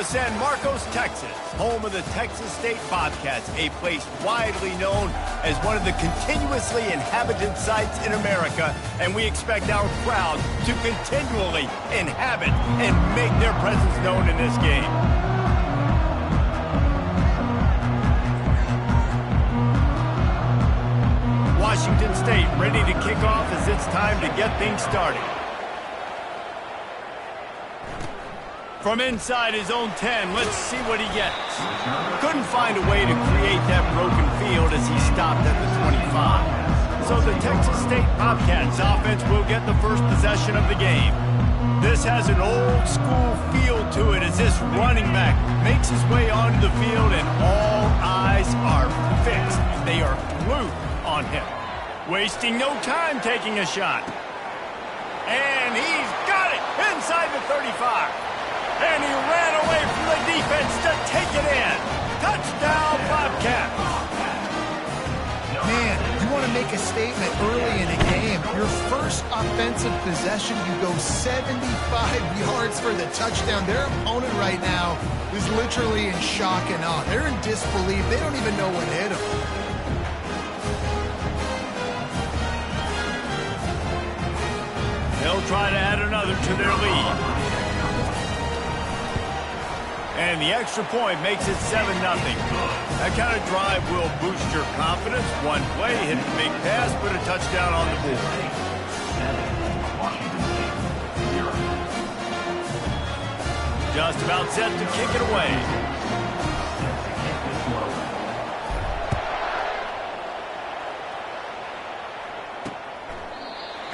to San Marcos, Texas, home of the Texas State Bobcats, a place widely known as one of the continuously inhabited sites in America, and we expect our crowd to continually inhabit and make their presence known in this game. Washington State ready to kick off as it's time to get things started. From inside his own 10, let's see what he gets. Couldn't find a way to create that broken field as he stopped at the 25. So the Texas State Bobcats offense will get the first possession of the game. This has an old school feel to it as this running back makes his way onto the field and all eyes are fixed. They are glued on him. Wasting no time taking a shot. And he's got it inside the 35. And he ran away from the defense to take it in. Touchdown, Bobcats. Man, you want to make a statement early in a game. Your first offensive possession, you go 75 yards for the touchdown. Their opponent right now is literally in shock and awe. They're in disbelief. They don't even know what hit them. They'll try to add another to their lead. And the extra point makes it 7-0. That kind of drive will boost your confidence. One play, hit a big pass, put a touchdown on the board. Just about set to kick it away.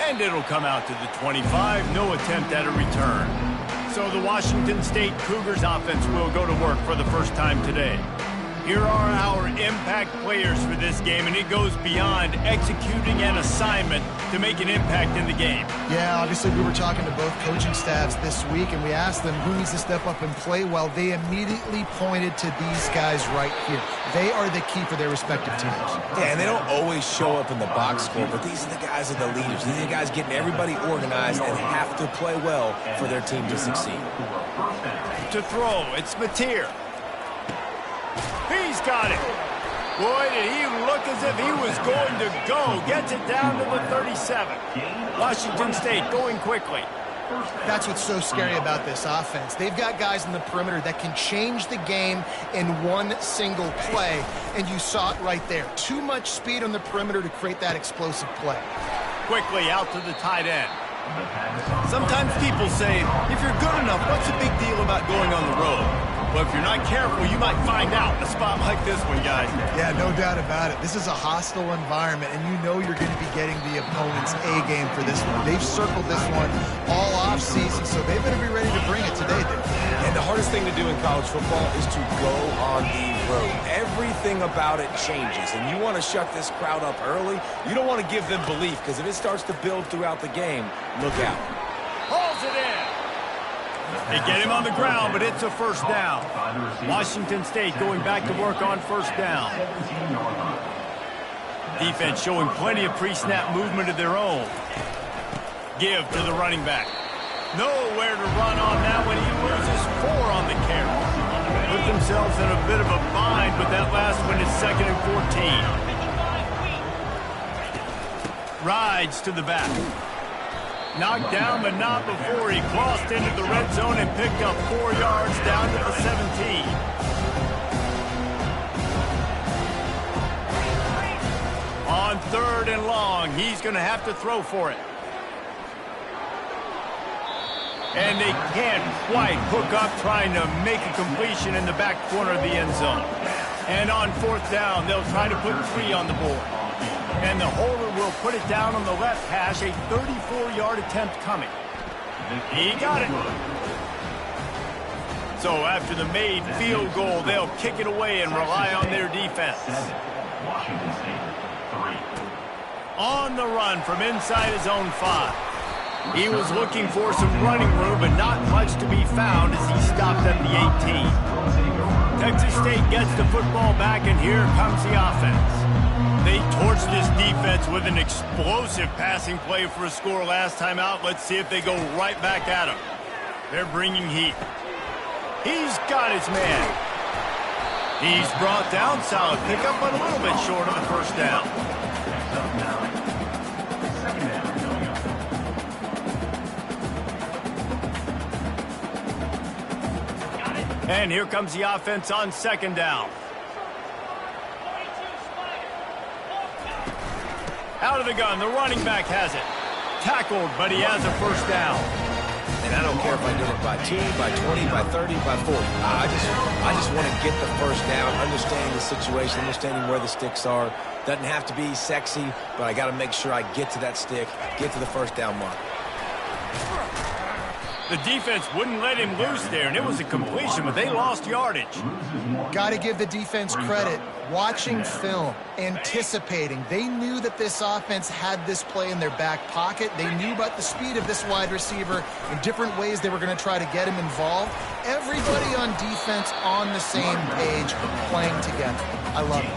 And it'll come out to the 25. No attempt at a return. So the Washington State Cougars offense will go to work for the first time today. Here are our impact players for this game, and it goes beyond executing an assignment to make an impact in the game. Yeah, obviously we were talking to both coaching staffs this week, and we asked them who needs to step up and play well. They immediately pointed to these guys right here. They are the key for their respective teams. Yeah, and they don't always show up in the box score, but these are the guys that are the leaders. These are the guys getting everybody organized and have to play well for their team to succeed. To throw, it's Mateer. He's got it. Boy, did he look as if he was going to go. Gets it down to the 37. Washington State going quickly. That's what's so scary about this offense. They've got guys in the perimeter that can change the game in one single play, and you saw it right there. Too much speed on the perimeter to create that explosive play. Quickly out to the tight end. Sometimes people say, if you're good enough, what's the big deal about going on the road? Well, if you're not careful, you might find out in a spot like this one, guys. Yeah, no doubt about it. This is a hostile environment, and you know you're going to be getting the opponent's A game for this one. They've circled this one all off-season, so they better be ready to bring it today. And the hardest thing to do in college football is to go on the road. Everything about it changes, and you want to shut this crowd up early. You don't want to give them belief, because if it starts to build throughout the game, look out. Hauls it in. They get him on the ground, but it's a first down. Washington State going back to work on first down. Defense showing plenty of pre-snap movement of their own. Give to the running back. Nowhere to run on that one. He loses 4 on the carry. Put themselves in a bit of a bind, but that last one is 2nd and 14. Rides to the back. Knocked down, but not before he crossed into the red zone and picked up 4 yards down to the 17. On 3rd and long, he's going to have to throw for it. And they can't quite hook up trying to make a completion in the back corner of the end zone. And on 4th down, they'll try to put 3 on the board. And the holder will put it down on the left hash, a 34-yard attempt coming. He got it. So after the made field goal, they'll kick it away and rely on their defense. On the run from inside his own 5. He was looking for some running room, but not much to be found as he stopped at the 18. Texas State gets the football back, and here comes the offense. They torched this defense with an explosive passing play for a score last time out. Let's see if they go right back at him. They're bringing heat. He's got his man. He's brought down. Solid pickup, but a little bit short of the first down. And here comes the offense on second down. Out of the gun, the running back has it. Tackled, but he has a first down. And I don't care if I did it by 2, by 20, by 30, by 40. I just want to get the first down, understanding the situation, understanding where the sticks are. Doesn't have to be sexy, but I got to make sure I get to that stick, get to the first down mark. The defense wouldn't let him loose there, and it was a completion, but they lost yardage. Got to give the defense credit. Watching film, anticipating. They knew that this offense had this play in their back pocket. They knew about the speed of this wide receiver and different ways they were going to try to get him involved. Everybody on defense on the same page, playing together. I love it.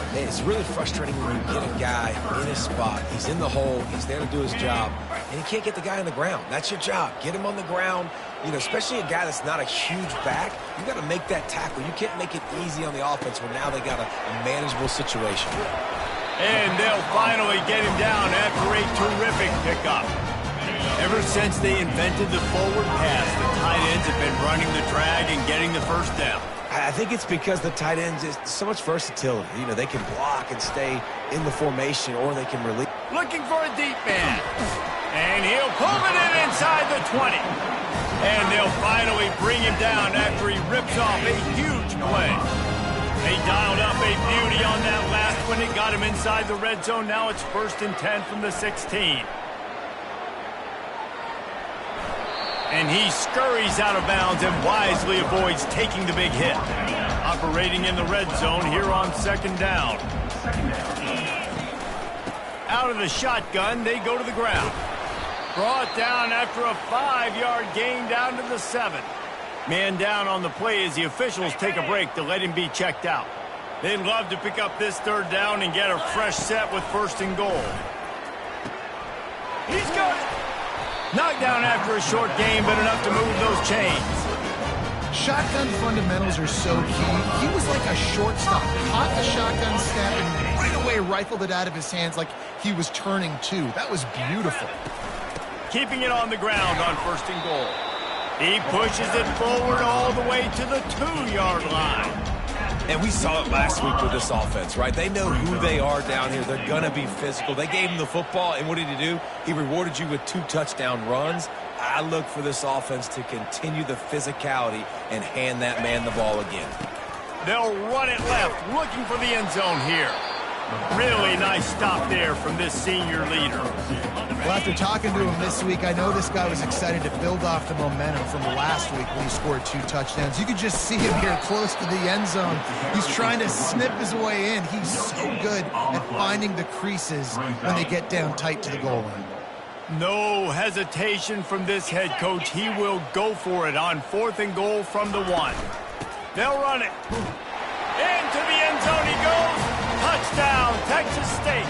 Hey, it's really frustrating when you get a guy in his spot. He's in the hole. He's there to do his job. And you can't get the guy on the ground. That's your job. Get him on the ground. You know, especially a guy that's not a huge back. You got to make that tackle. You can't make it easy on the offense when now they got a manageable situation. And they'll finally get him down after a terrific pickup. Ever since they invented the forward pass, the tight ends have been running the drag and getting the first down. I think it's because the tight ends is so much versatility. You know, they can block and stay in the formation, or they can release. Looking for a deep man. And he'll pull it in inside the 20. And they'll finally bring him down after he rips off a huge play. They dialed up a beauty on that last one. It got him inside the red zone. Now it's 1st and 10 from the 16. And he scurries out of bounds and wisely avoids taking the big hit. Operating in the red zone here on second down. Out of the shotgun, they go to the ground. Brought down after a 5-yard gain down to the 7. Man down on the play as the officials take a break to let him be checked out. They'd love to pick up this third down and get a fresh set with 1st and goal. He's got it. Knocked down after a short gain, but enough to move those chains. Shotgun fundamentals are so key. He was like a shortstop. Caught the shotgun snap and right away rifled it out of his hands like he was turning two. That was beautiful. Keeping it on the ground on 1st and goal. He pushes it forward all the way to the 2-yard line. And we saw it last week with this offense, right? They know who they are down here. They're going to be physical. They gave him the football, and what did he do? He rewarded you with 2 touchdown runs. I look for this offense to continue the physicality and hand that man the ball again. They'll run it left, looking for the end zone here. Really nice stop there from this senior leader. Well, after talking to him this week, I know this guy was excited to build off the momentum from last week when he scored 2 touchdowns. You could just see him here close to the end zone. He's trying to snip his way in. He's so good at finding the creases when they get down tight to the goal line. No hesitation from this head coach. He will go for it on 4th and goal from the 1. They'll run it. Into the end zone he goes. Touchdown, Texas State.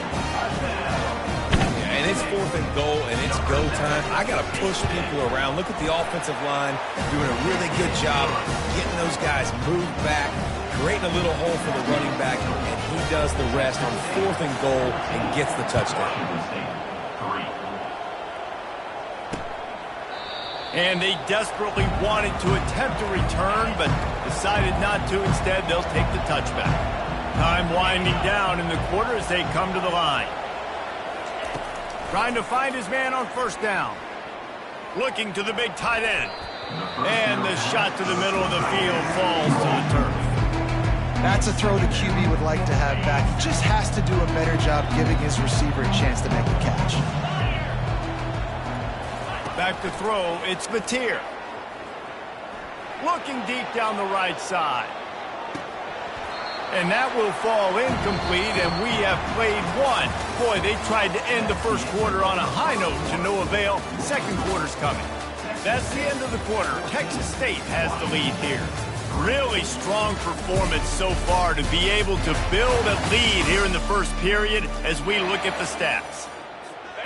Yeah, and it's 4th and goal, and it's go time. I got to push people around. Look at the offensive line doing a really good job getting those guys moved back, creating a little hole for the running back, and he does the rest on 4th and goal and gets the touchdown. And they desperately wanted to attempt a return, but decided not to. Instead, they'll take the touchback. Time winding down in the quarter as they come to the line. Trying to find his man on 1st down. Looking to the big tight end. And the shot to the middle of the field falls to the turf. That's a throw the QB would like to have back. He just has to do a better job giving his receiver a chance to make a catch. Back to throw, it's Mateer. Looking deep down the right side. And that will fall incomplete, and we have played 1. Boy, they tried to end the first quarter on a high note to no avail. Second quarter's coming. That's the end of the quarter. Texas State has the lead here. Really strong performance so far to be able to build a lead here in the first period as we look at the stats.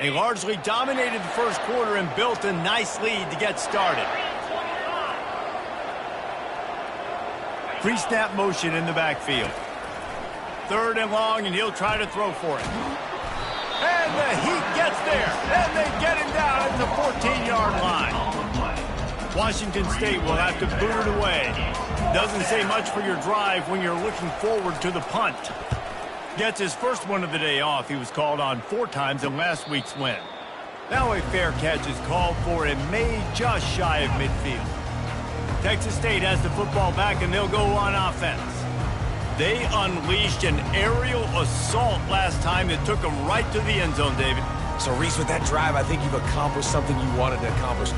They largely dominated the first quarter and built a nice lead to get started. Pre-snap motion in the backfield. 3rd and long, and he'll try to throw for it. And the heat gets there, and they get him down at the 14-yard line. Washington State will have to boot it away. Doesn't say much for your drive when you're looking forward to the punt. Gets his first one of the day off. He was called on 4 times in last week's win. Now a fair catch is called for and made just shy of midfield. Texas State has the football back, and they'll go on offense. They unleashed an aerial assault last time that took them right to the end zone, David. So, Reese, with that drive, I think you've accomplished something you wanted to accomplish.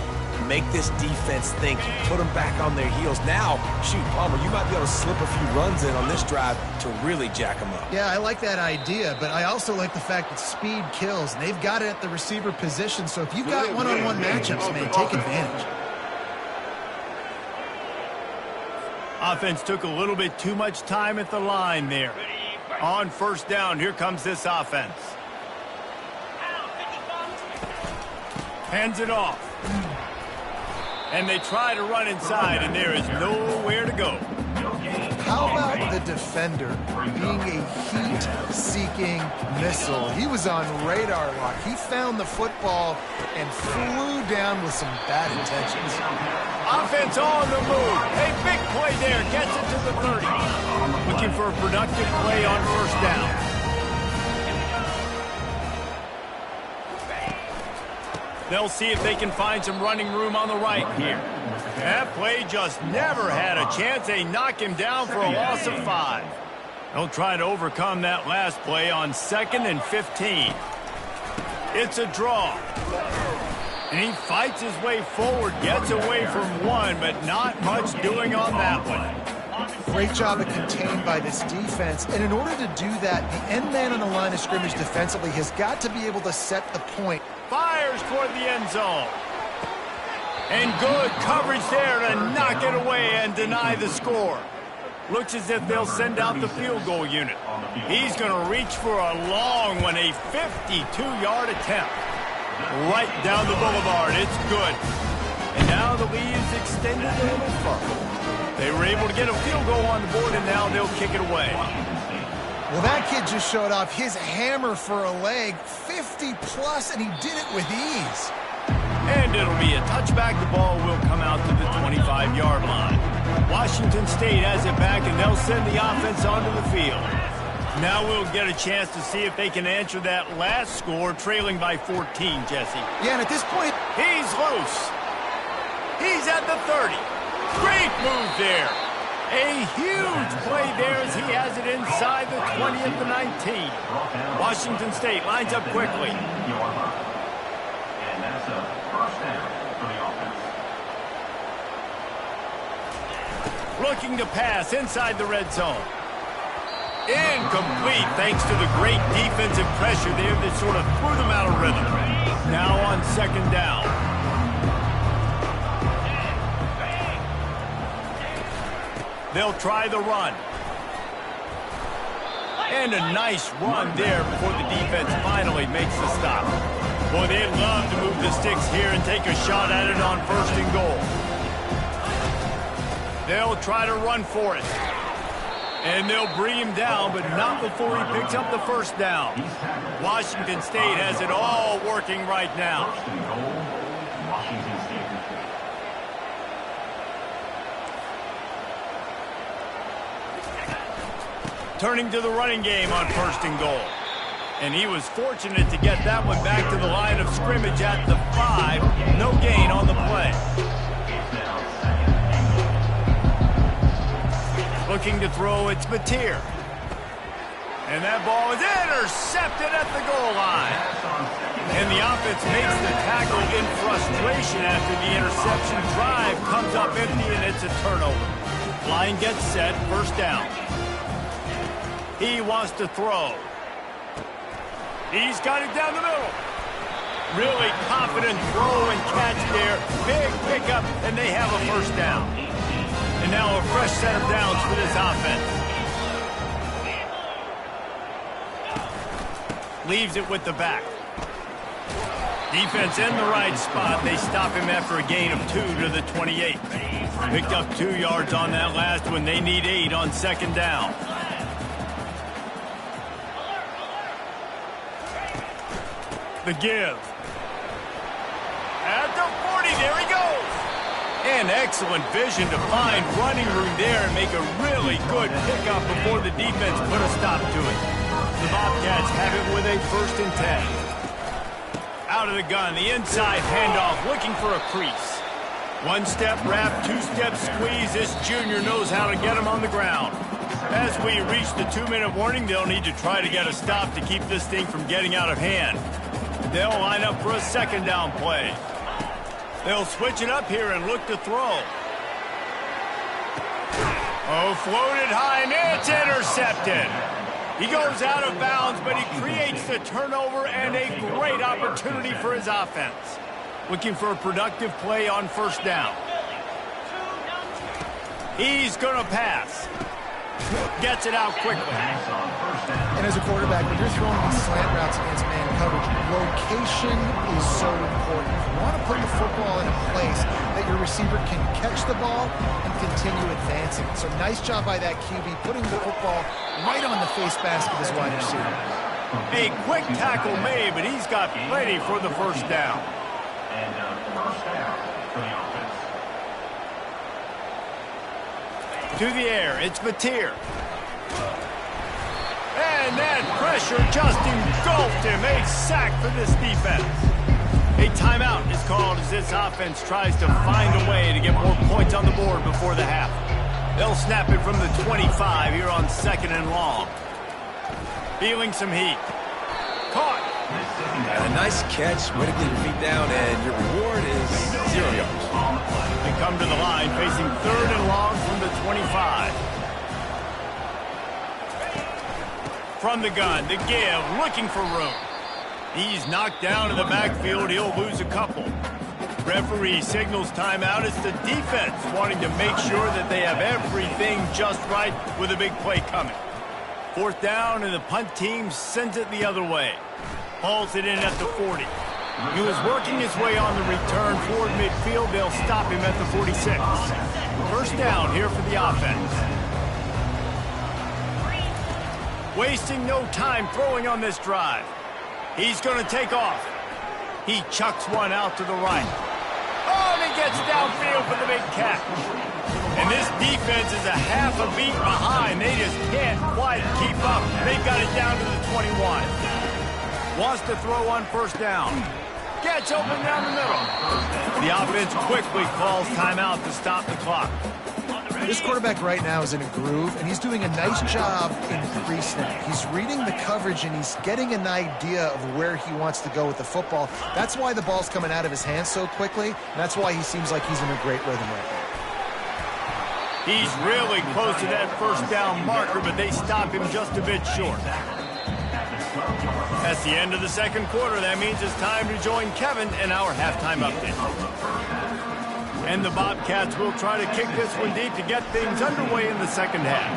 Make this defense think, put them back on their heels. Now, shoot, Palmer, you might be able to slip a few runs in on this drive to really jack them up. Yeah, I like that idea, but I also like the fact that speed kills, and they've got it at the receiver position, so if you've got one-on-one matchups, man, take advantage. Offense took a little bit too much time at the line there. On 1st down, here comes this offense. Hands it off. And they try to run inside, and there is nowhere to go. How about the defender being a heat-seeking missile? He was on radar lock. He found the football and flew down with some bad intentions. Offense on the move. A big play there. Gets it to the 30. Looking for a productive play on 1st down. They'll see if they can find some running room on the right here. That play just never had a chance. They knock him down for a loss of 5. They'll try to overcome that last play on 2nd and 15. It's a draw. And he fights his way forward, gets away from 1, but not much doing on that one. Great job of contained by this defense. And in order to do that, the end man on the line of scrimmage defensively has got to be able to set the point. Fires toward the end zone. And good coverage there to knock it away and deny the score. Looks as if they'll send out the field goal unit. He's going to reach for a long one, a 52-yard attempt. Right down the boulevard. It's good. And now the lead is extended a little further. They were able to get a field goal on the board, and now they'll kick it away. Well, that kid just showed off his hammer for a leg, 50-plus, and he did it with ease. And it'll be a touchback. The ball will come out to the 25-yard line. Washington State has it back, and they'll send the offense onto the field. Now we'll get a chance to see if they can answer that last score, trailing by 14, Jesse. Yeah, and at this point, he's loose. He's at the 30. Great move there. A huge play there as he has it inside the 20 at the 19. Washington State lines up quickly. And that's a 1st down for the offense. Looking to pass inside the red zone. Incomplete thanks to the great defensive pressure there that sort of threw them out of rhythm. Now on 2nd down. They'll try the run. And a nice run there before the defense finally makes the stop. Boy, they'd love to move the sticks here and take a shot at it on 1st and goal. They'll try to run for it. And they'll bring him down, but not before he picks up the 1st down. Washington State has it all working right now. Washington State. Turning to the running game on 1st and goal. And he was fortunate to get that one back to the line of scrimmage at the 5. No gain on the play. Looking to throw, it's Mateer. And that ball is intercepted at the goal line. And the offense makes the tackle in frustration after the interception. Drive comes up empty, and it's a turnover. Line gets set, 1st down. He wants to throw. He's got it down the middle. Really confident throw and catch there. Big pickup, and they have a 1st down. And now a fresh set of downs for this offense. Leaves it with the back. Defense in the right spot. They stop him after a gain of 2 to the 28. Picked up 2 yards on that last one. They need 8 on second down. The give. At the 40, there he goes. And excellent vision to find running room there and make a really good pickup before the defense put a stop to it. The Bobcats have it with a 1st and 10. Out of the gun, the inside handoff, looking for a crease. 1-step wrap, 2-step squeeze. This junior knows how to get him on the ground. As we reach the 2-minute warning, they'll need to try to get a stop to keep this thing from getting out of hand. They'll line up for a 2nd down play. They'll switch it up here and look to throw. Oh, floated high, and it's intercepted. He goes out of bounds, but he creates the turnover and a great opportunity for his offense. Looking for a productive play on 1st down. He's going to pass. Gets it out quickly. And as a quarterback, when you're throwing these slant routes against man coverage, location is so important. You want to put the football in a place that your receiver can catch the ball and continue advancing. So nice job by that QB, putting the football right on the face mask of his wide receiver. A quick tackle made, but he's got plenty for the 1st down. And 1st down for the offense. To the air, it's Mateer. And that pressure just engulfed him. A sack for this defense. A timeout is called as this offense tries to find a way to get more points on the board before the half. They'll snap it from the 25 here on 2nd and long. Feeling some heat. Caught. And a nice catch. Way to get your feet down, and your reward is 0 yards. They come to the line facing 3rd and long from the 25. From the gun, the give, looking for room. He's knocked down in the backfield. He'll lose a couple. Referee signals timeout. It's the defense wanting to make sure that they have everything just right with a big play coming. 4th down, and the punt team sends it the other way. Hauls it in at the 40. He was working his way on the return toward midfield. They'll stop him at the 46. 1st down here for the offense. Wasting no time throwing on this drive. He's going to take off. He chucks one out to the right. Oh, and he gets downfield for the big catch. And this defense is a half a beat behind. They just can't quite keep up. They've got it down to the 21. Wants to throw on 1st down. Gets open down the middle. The offense quickly calls timeout to stop the clock. This quarterback right now is in a groove, and he's doing a nice job in pre-snap. He's reading the coverage, and he's getting an idea of where he wants to go with the football. That's why the ball's coming out of his hands so quickly, and that's why he seems like he's in a great rhythm right now. He's really close to that 1st down marker, but they stop him just a bit short. That's the end of the 2nd quarter. That means it's time to join Kevin in our halftime update. And the Bobcats will try to kick this one deep to get things underway in the 2nd half.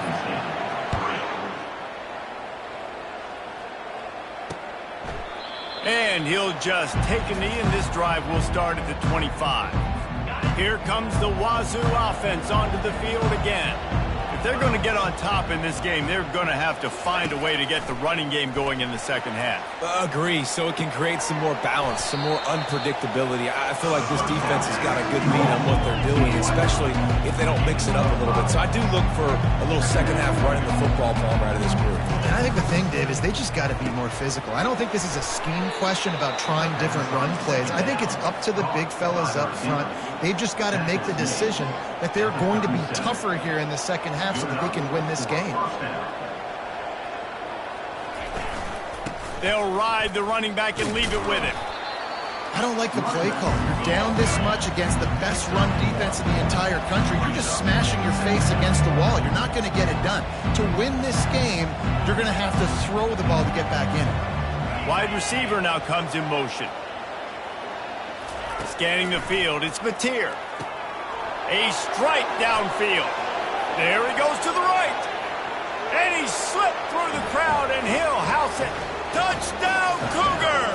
And he'll just take a knee, and this drive will start at the 25. Here comes the Wazoo offense onto the field again. If they're going to get on top in this game, they're going to have to find a way to get the running game going in the 2nd half. Agree, so it can create some more balance, some more unpredictability. I feel like this defense has got a good beat on what they're doing, especially if they don't mix it up a little bit. So I do look for a little 2nd half running the football ball out of this group. And I think the thing, Dave, is they just got to be more physical. I don't think this is a scheme question about trying different run plays. I think it's up to the big fellas up front. They've just got to make the decision that they're going to be tougher here in the 2nd half so that they can win this game. They'll ride the running back and leave it with him. I don't like the play call. You're down this much against the best run defense in the entire country. You're just smashing your face against the wall. You're not going to get it done. To win this game, you're going to have to throw the ball to get back in it. Wide receiver now comes in motion. Scanning the field, it's Mateer. A strike downfield. There he goes to the right. And he slipped through the crowd, and he'll house it. Touchdown, Cougar!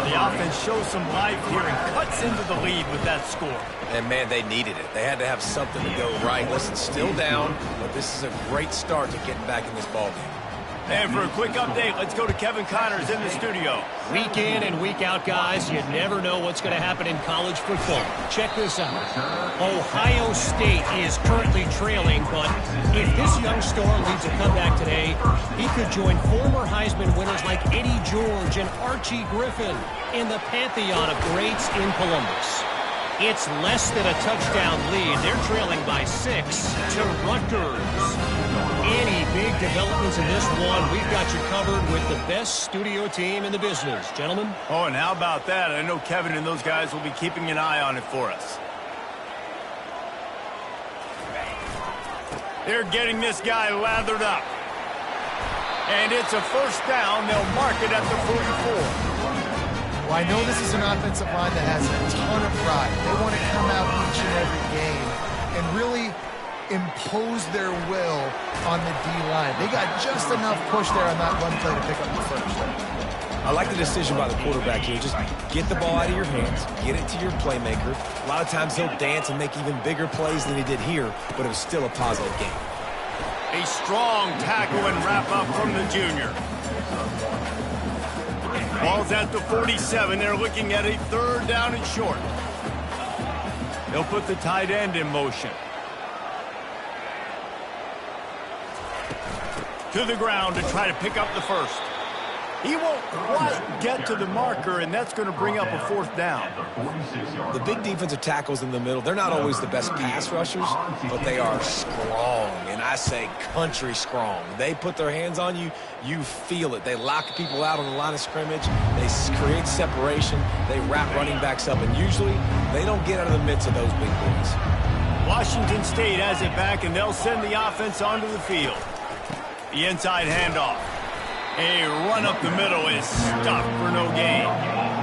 The offense shows some life here and cuts into the lead with that score. And, man, they needed it. They had to have something to go right. Listen, still down, but this is a great start to getting back in this ballgame. And for a quick update, let's go to Kevin Connors in the studio. Week in and week out, guys, you never know what's going to happen in college football. Check this out. Ohio State is currently trailing, but if this young star leads a comeback today, he could join former Heisman winners like Eddie George and Archie Griffin in the pantheon of greats in Columbus. It's less than a touchdown lead. They're trailing by 6 to Rutgers. Any big developments in this one, we've got you covered with the best studio team in the business. Gentlemen? Oh, and how about that? I know Kevin and those guys will be keeping an eye on it for us. They're getting this guy lathered up. And it's a first down. They'll mark it at the 44. Well, I know this is an offensive line that has a ton of pride. They want to come out each and every game and really impose their will on the D-line. They got just enough push there on that run play to pick up the first. I like the decision by the quarterback here. Just get the ball out of your hands, get it to your playmaker. A lot of times he'll dance and make even bigger plays than he did here, but it was still a positive game. A strong tackle and wrap-up from the junior. Ball's at the 47. They're looking at a third down and short. They'll put the tight end in motion. To the ground to try to pick up the first. He won't quite get to the marker, and that's going to bring up a fourth down. The big defensive tackles in the middle, they're not always the best pass rushers, but they are strong, and I say country strong. They put their hands on you, you feel it. They lock people out on the line of scrimmage. They create separation. They wrap running backs up, and usually they don't get out of the midst of those big boys. Washington State has it back, and they'll send the offense onto the field. The inside handoff. A run up the middle is stopped for no gain.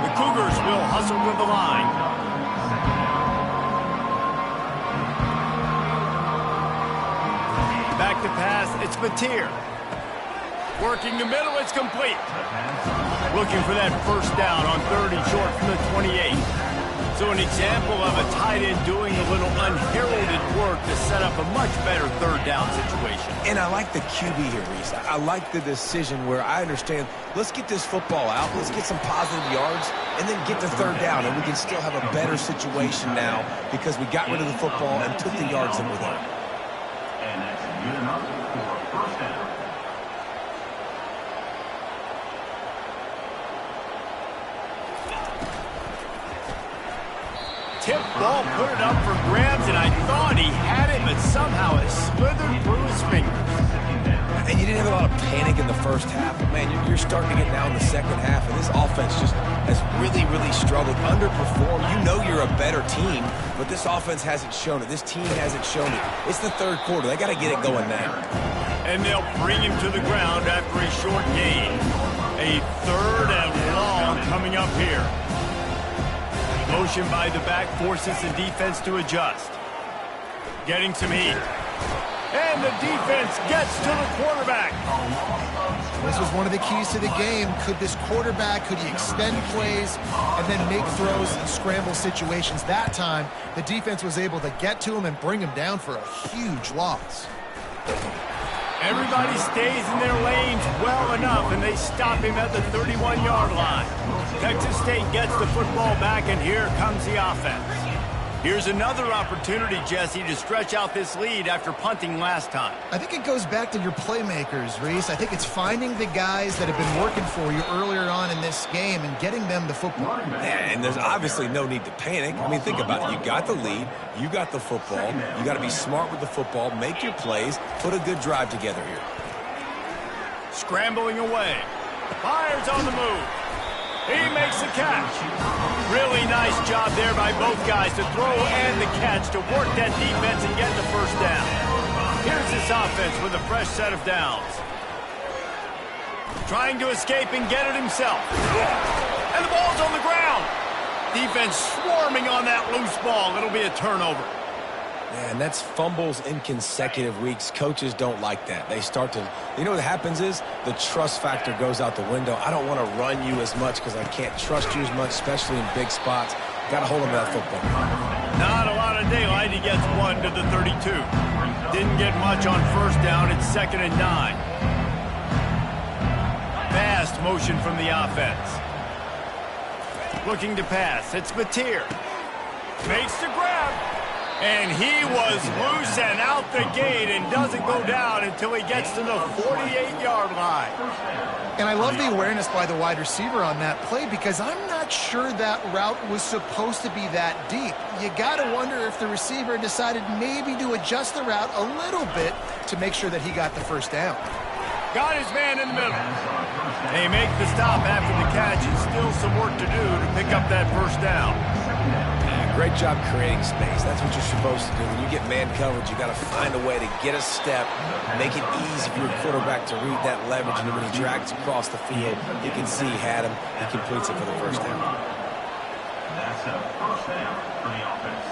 The Cougars will hustle to the line. Back to pass, it's Mateer. Working the middle, it's complete. Looking for that first down on 30 short from the 28. So an example of a tight end doing a little unheralded work to set up a much better third down situation. And I like the QB here, Reese. I like the decision where I understand, let's get this football out, let's get some positive yards, and then get the third down, and we can still have a better situation now because we got rid of the football and took the yards that were there. And that's good enough for first down. Tip ball, put it up for grabs, and I thought he had it, but somehow it slithered through his fingers. And you didn't have a lot of panic in the first half. But man, you're starting to get now in the second half, and this offense just has really, really struggled, underperformed. You know you're a better team, but this offense hasn't shown it. This team hasn't shown it. It's the third quarter. They got to get it going now. And they'll bring him to the ground after a short gain. A third and long coming up here. Motion by the back forces the defense to adjust. Getting some heat. And the defense gets to the quarterback. This was one of the keys to the game. Could this quarterback, could he extend plays and then make throws in scramble situations? That time, the defense was able to get to him and bring him down for a huge loss. Everybody stays in their lanes well enough, and they stop him at the 31-yard line. Texas State gets the football back, and here comes the offense. Here's another opportunity, Jesse, to stretch out this lead after punting last time. I think it goes back to your playmakers, Reese. I think it's finding the guys that have been working for you earlier on in this game and getting them the football. And there's obviously no need to panic. I mean, think about it. You got the lead. You got the football. You got to be smart with the football, make your plays, put a good drive together here. Scrambling away. Fires on the move. He makes the catch. Really nice job there by both guys to throw and the catch to work that defense and get the first down. Here's this offense with a fresh set of downs. Trying to escape and get it himself. And the ball's on the ground. Defense swarming on that loose ball. It'll be a turnover. Man, that's fumbles in consecutive weeks. Coaches don't like that. They start to, you know what happens is the trust factor goes out the window. I don't want to run you as much because I can't trust you as much, especially in big spots. Got to hold on to that football. Not a lot of daylight. He gets 1 to the 32. Didn't get much on first down. It's 2nd and 9. Fast motion from the offense. Looking to pass. It's Mateer. Makes the grab. And he was loose and out the gate and doesn't go down until he gets to the 48-yard line. And I love the awareness by the wide receiver on that play because I'm not sure that route was supposed to be that deep. You got to wonder if the receiver decided maybe to adjust the route a little bit to make sure that he got the first down. Got his man in the middle. They make the stop after the catch and still some work to do to pick up that first down. Great job creating space. That's what you're supposed to do. When you get man coverage, you got to find a way to get a step, make it easy for your quarterback to read that leverage, and when he drags across the field, you can see he had him. He completes it for the first down. That's a first down for the offense.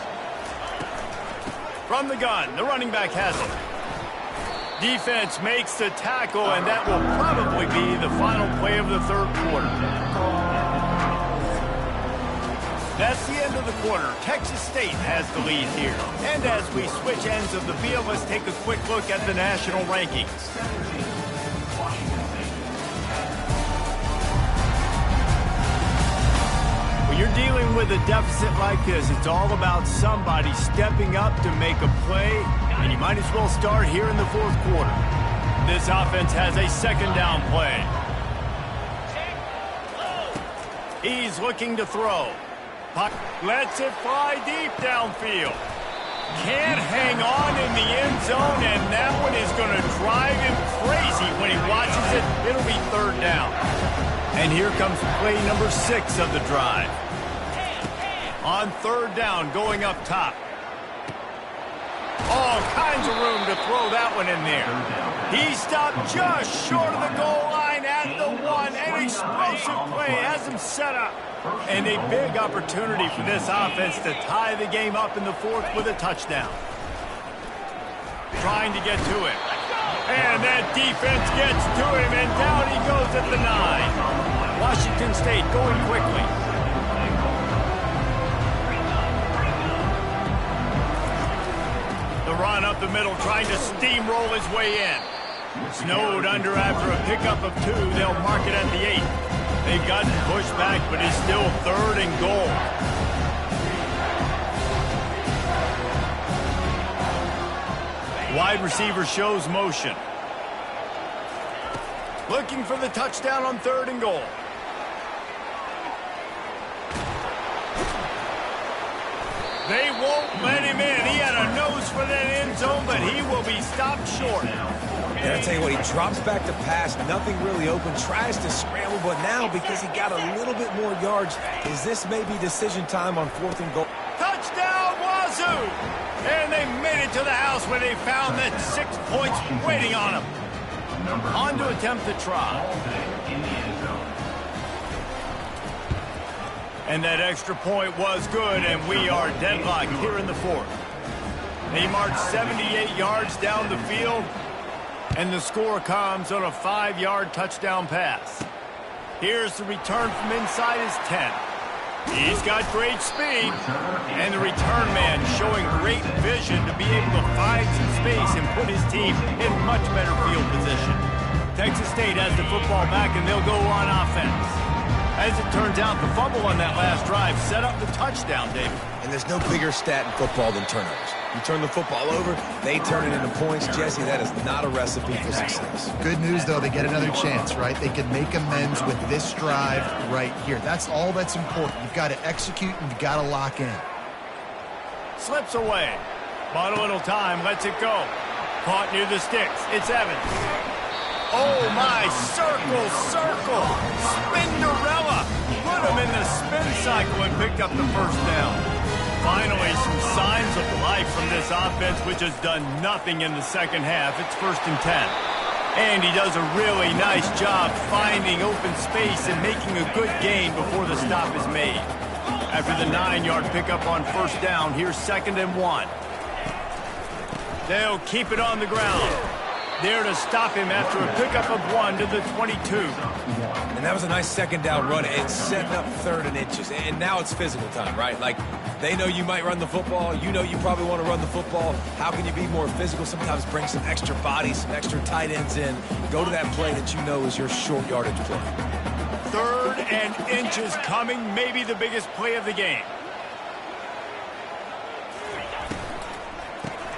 From the gun, the running back has it. Defense makes the tackle, and that will probably be the final play of the third quarter. That's the end of the quarter. Texas State has the lead here. And as we switch ends of the field, let's take a quick look at the national rankings. When you're dealing with a deficit like this, it's all about somebody stepping up to make a play, and you might as well start here in the fourth quarter. This offense has a 2nd down play. He's looking to throw. Lets it fly deep downfield. Can't hang on in the end zone, and that one is going to drive him crazy when he watches it. It'll be 3rd down. And here comes play number 6 of the drive. On 3rd down, going up top. All kinds of room to throw that one in there. He stopped just short of the goal line at the 1. An explosive play has him set up. And a big opportunity for this offense to tie the game up in the 4th with a touchdown. Trying to get to it. And that defense gets to him, and down he goes at the 9. Washington State going quickly. The run up the middle, trying to steamroll his way in. Snowed under after a pickup of 2. They'll mark it at the 8. They've gotten pushed back, but it's still 3rd and goal. Wide receiver shows motion. Looking for the touchdown on 3rd and goal. They won't let him in. He had a nose for that end zone, but he will be stopped short. And I tell you what, he drops back to pass, nothing really open, tries to scramble, but now because he got a little bit more yards, is this maybe decision time on 4th and goal? Touchdown, Wazoo! And they made it to the house where they found that 6 points waiting on them. On to attempt the try. And that extra point was good, and we are deadlocked here in the 4th. They march 78 yards down the field, and the score comes on a 5-yard touchdown pass. Here's the return from inside his 10. He's got great speed, and the return man showing great vision to be able to find some space and put his team in much better field position. Texas State has the football back, and they'll go on offense. As it turns out, the fumble on that last drive set up the touchdown, David. And there's no bigger stat in football than turnovers. You turn the football over, they turn it into points. Jesse, that is not a recipe for success. Good news, though, they get another chance, right? They can make amends with this drive right here. That's all that's important. You've got to execute and you've got to lock in. Slips away. Bought a little time, lets it go. Caught near the sticks. It's Evans. Oh, my, circle. Spinderella. Put him in the spin cycle and picked up the first down. Finally, some signs of life from this offense, which has done nothing in the second half. It's 1st and 10. And he does a really nice job finding open space and making a good gain before the stop is made. After the 9-yard pickup on 1st down, here's 2nd and 1. They'll keep it on the ground. There to stop him after a pickup of 1 to the 22. And that was a nice second down run and setting up 3rd and inches. And now it's physical time, right? Like, they know you might run the football. You know you probably want to run the football. How can you be more physical? Sometimes bring some extra bodies, some extra tight ends in. Go to that play that you know is your short yardage play. 3rd and inches coming, maybe the biggest play of the game.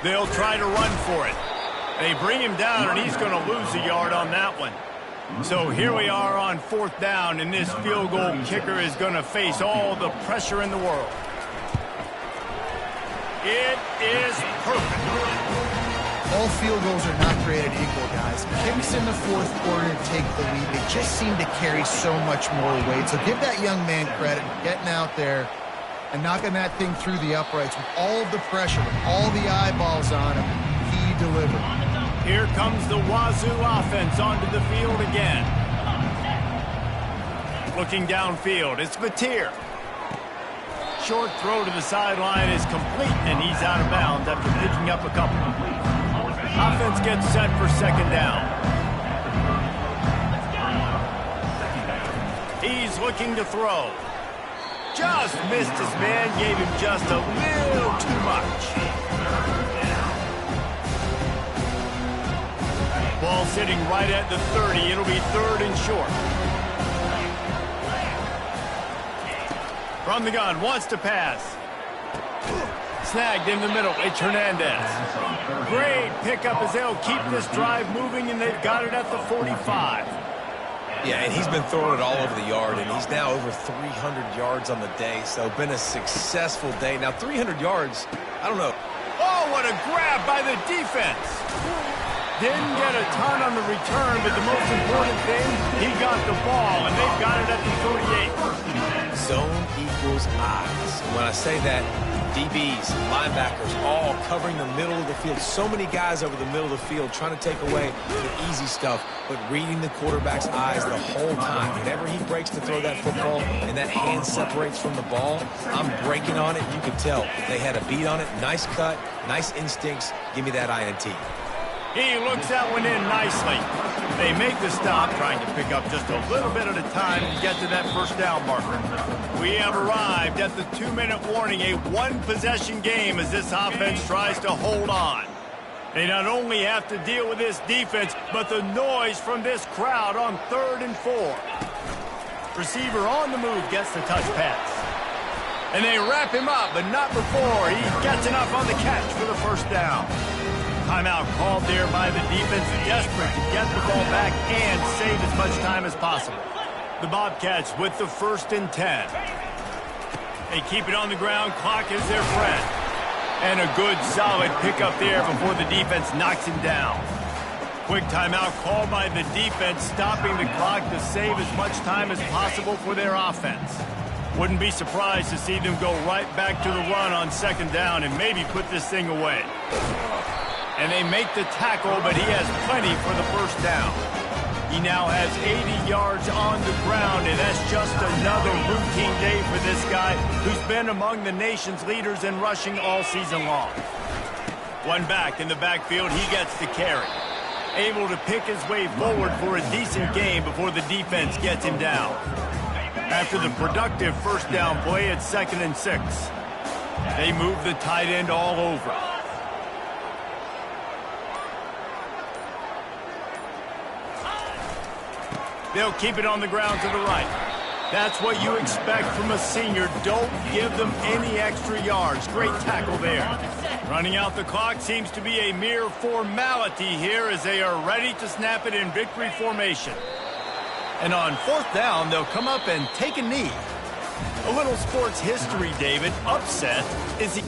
They'll try to run for it. They bring him down, and he's going to lose a yard on that one. So here we are on 4th down, and this field goal kicker is going to face all the pressure in the world. It is perfect. All field goals are not created equal, guys. Kicks in the 4th quarter to take the lead. They just seem to carry so much more weight. So give that young man credit for getting out there and knocking that thing through the uprights with all of the pressure, with all the eyeballs on him. He delivered. Here comes the Wazoo offense onto the field again. Looking downfield, it's Mateer. Short throw to the sideline is complete, and he's out of bounds after picking up a couple. Offense gets set for 2nd down. He's looking to throw. Just missed his man, gave him just a little too much. Ball sitting right at the 30. It'll be 3rd and short. From the gun, wants to pass. Snagged in the middle. It's Hernandez. Great pickup as they'll keep this drive moving, and they've got it at the 45. Yeah, and he's been throwing it all over the yard, and he's now over 300 yards on the day, so been a successful day. Now, 300 yards, I don't know. Oh, what a grab by the defense. Didn't get a ton on the return, but the most important thing, he got the ball, and they've got it at the 48. Zone equals eyes. When I say that, DBs, linebackers, all covering the middle of the field. So many guys over the middle of the field trying to take away the easy stuff, but reading the quarterback's eyes the whole time. Whenever he breaks to throw that football and that hand separates from the ball, I'm breaking on it. You can tell they had a beat on it. Nice cut, nice instincts. Give me that INT. He looks that one in nicely. They make the stop, trying to pick up just a little bit at a time to get to that 1st down marker. We have arrived at the 2-minute warning, a 1-possession game as this offense tries to hold on. They not only have to deal with this defense, but the noise from this crowd on 3rd and 4. Receiver on the move gets the touch pass. And they wrap him up, but not before he gets enough on the catch for the 1st down. Timeout called there by the defense, desperate to get the ball back and save as much time as possible. The Bobcats with the 1st and 10. They keep it on the ground. Clock is their friend. And a good, solid pickup there before the defense knocks him down. Quick timeout called by the defense, stopping the clock to save as much time as possible for their offense. Wouldn't be surprised to see them go right back to the run on 2nd down and maybe put this thing away. And they make the tackle, but he has plenty for the 1st down. He now has 80 yards on the ground, and that's just another routine day for this guy who's been among the nation's leaders in rushing all season long. One back in the backfield, he gets the carry. Able to pick his way forward for a decent game before the defense gets him down. After the productive 1st down play, it's 2nd and 6. They move the tight end all over. They'll keep it on the ground to the right. That's what you expect from a senior. Don't give them any extra yards. Great tackle there. Running out the clock seems to be a mere formality here as they are ready to snap it in victory formation. And on 4th down, they'll come up and take a knee. A little sports history, David. Upset is